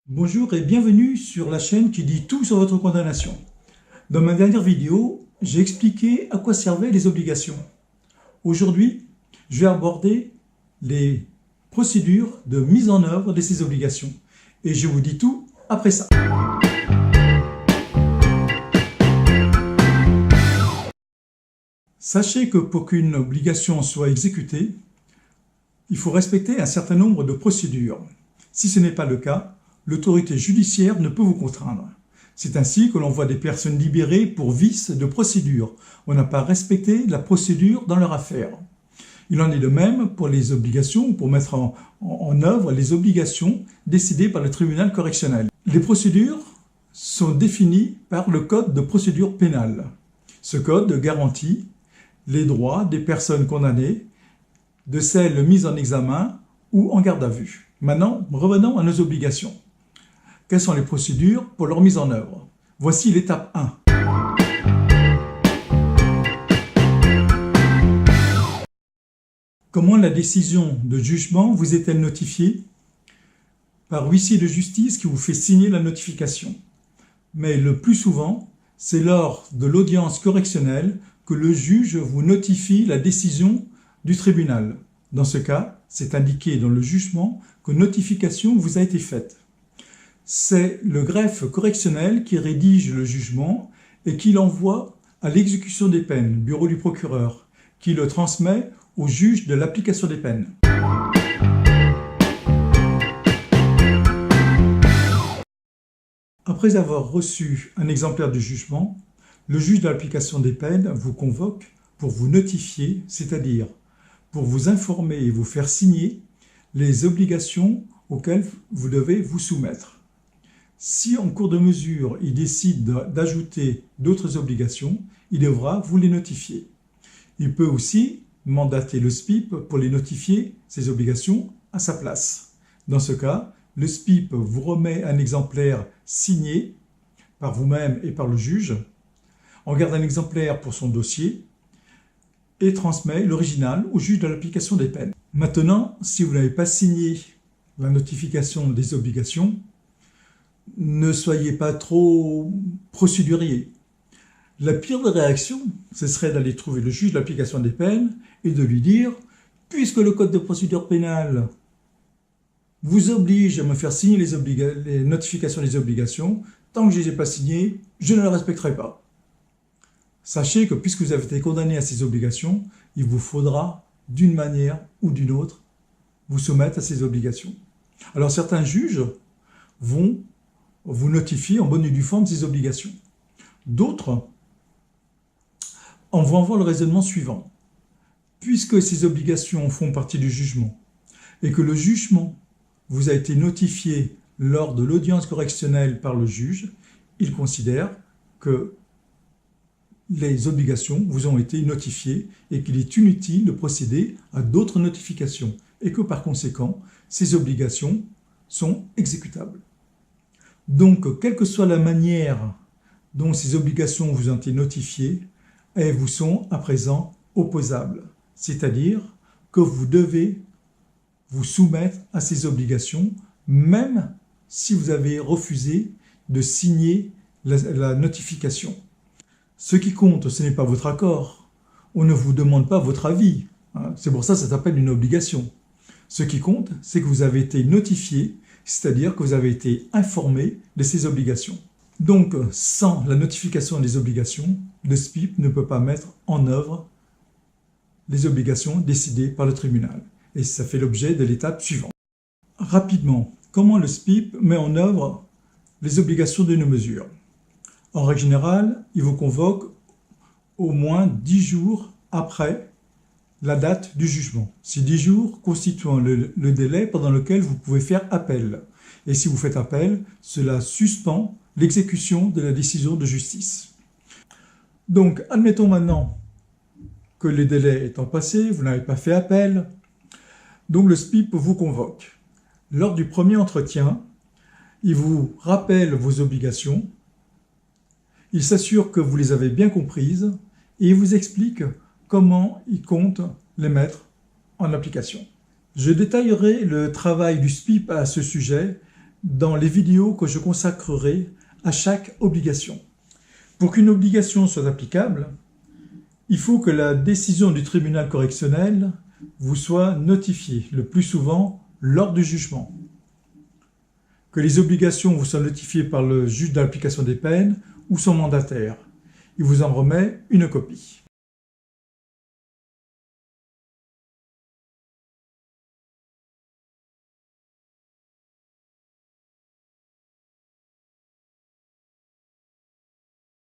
Bonjour et bienvenue sur la chaîne qui dit tout sur votre condamnation. Dans ma dernière vidéo, j'ai expliqué à quoi servaient les obligations. Aujourd'hui, je vais aborder les procédures de mise en œuvre de ces obligations. Et je vous dis tout après ça. Sachez que pour qu'une obligation soit exécutée, il faut respecter un certain nombre de procédures. Si ce n'est pas le cas, l'autorité judiciaire ne peut vous contraindre. C'est ainsi que l'on voit des personnes libérées pour vice de procédure. On n'a pas respecté la procédure dans leur affaire. Il en est de même pour les obligations, pour mettre en œuvre les obligations décidées par le tribunal correctionnel. Les procédures sont définies par le code de procédure pénale. Ce code garantit les droits des personnes condamnées, de celles mises en examen ou en garde à vue. Maintenant, revenons à nos obligations. Quelles sont les procédures pour leur mise en œuvre? Voici l'étape 1. Comment la décision de jugement vous est-elle notifiée? Par huissier de justice qui vous fait signer la notification. Mais le plus souvent, c'est lors de l'audience correctionnelle que le juge vous notifie la décision du tribunal. Dans ce cas, c'est indiqué dans le jugement que notification vous a été faite. C'est le greffe correctionnel qui rédige le jugement et qui l'envoie à l'exécution des peines, bureau du procureur, qui le transmet au juge de l'application des peines. Après avoir reçu un exemplaire du jugement, le juge de l'application des peines vous convoque pour vous notifier, c'est-à-dire pour vous informer et vous faire signer les obligations auxquelles vous devez vous soumettre. Si en cours de mesure, il décide d'ajouter d'autres obligations, il devra vous les notifier. Il peut aussi mandater le SPIP pour les notifier, ces obligations, à sa place. Dans ce cas, le SPIP vous remet un exemplaire signé par vous-même et par le juge, en garde un exemplaire pour son dossier et transmet l'original au juge de l'application des peines. Maintenant, si vous n'avez pas signé la notification des obligations, ne soyez pas trop procédurier. La pire des réactions, ce serait d'aller trouver le juge de l'application des peines et de lui dire « Puisque le code de procédure pénale vous oblige à me faire signer les notifications des obligations, tant que je ne les ai pas signées, je ne les respecterai pas. » Sachez que puisque vous avez été condamné à ces obligations, il vous faudra, d'une manière ou d'une autre, vous soumettre à ces obligations. Alors certains juges vont vous notifier en bonne et due forme ces obligations. D'autres en vont avoir le raisonnement suivant. Puisque ces obligations font partie du jugement et que le jugement vous a été notifié lors de l'audience correctionnelle par le juge, il considère que les obligations vous ont été notifiées et qu'il est inutile de procéder à d'autres notifications et que par conséquent, ces obligations sont exécutables. Donc, quelle que soit la manière dont ces obligations vous ont été notifiées, elles vous sont à présent opposables. C'est-à-dire que vous devez vous soumettre à ces obligations, même si vous avez refusé de signer la notification. Ce qui compte, ce n'est pas votre accord. On ne vous demande pas votre avis. C'est pour ça que ça s'appelle une obligation. Ce qui compte, c'est que vous avez été notifié, c'est-à-dire que vous avez été informé de ces obligations. Donc, sans la notification des obligations, le SPIP ne peut pas mettre en œuvre les obligations décidées par le tribunal. Et ça fait l'objet de l'étape suivante. Rapidement, comment le SPIP met en œuvre les obligations d'une mesure? En règle générale, il vous convoque au moins 10 jours après la date du jugement. Ces 10 jours constituant le délai pendant lequel vous pouvez faire appel. Et si vous faites appel, cela suspend l'exécution de la décision de justice. Donc, admettons maintenant que les délais étant passés, vous n'avez pas fait appel, donc le SPIP vous convoque. Lors du premier entretien, il vous rappelle vos obligations, il s'assure que vous les avez bien comprises et il vous explique comment il compte les mettre en application. Je détaillerai le travail du SPIP à ce sujet dans les vidéos que je consacrerai à chaque obligation. Pour qu'une obligation soit applicable, il faut que la décision du tribunal correctionnel vous soit notifiée, le plus souvent lors du jugement. Que les obligations vous soient notifiées par le juge d'application des peines ou son mandataire. Il vous en remet une copie.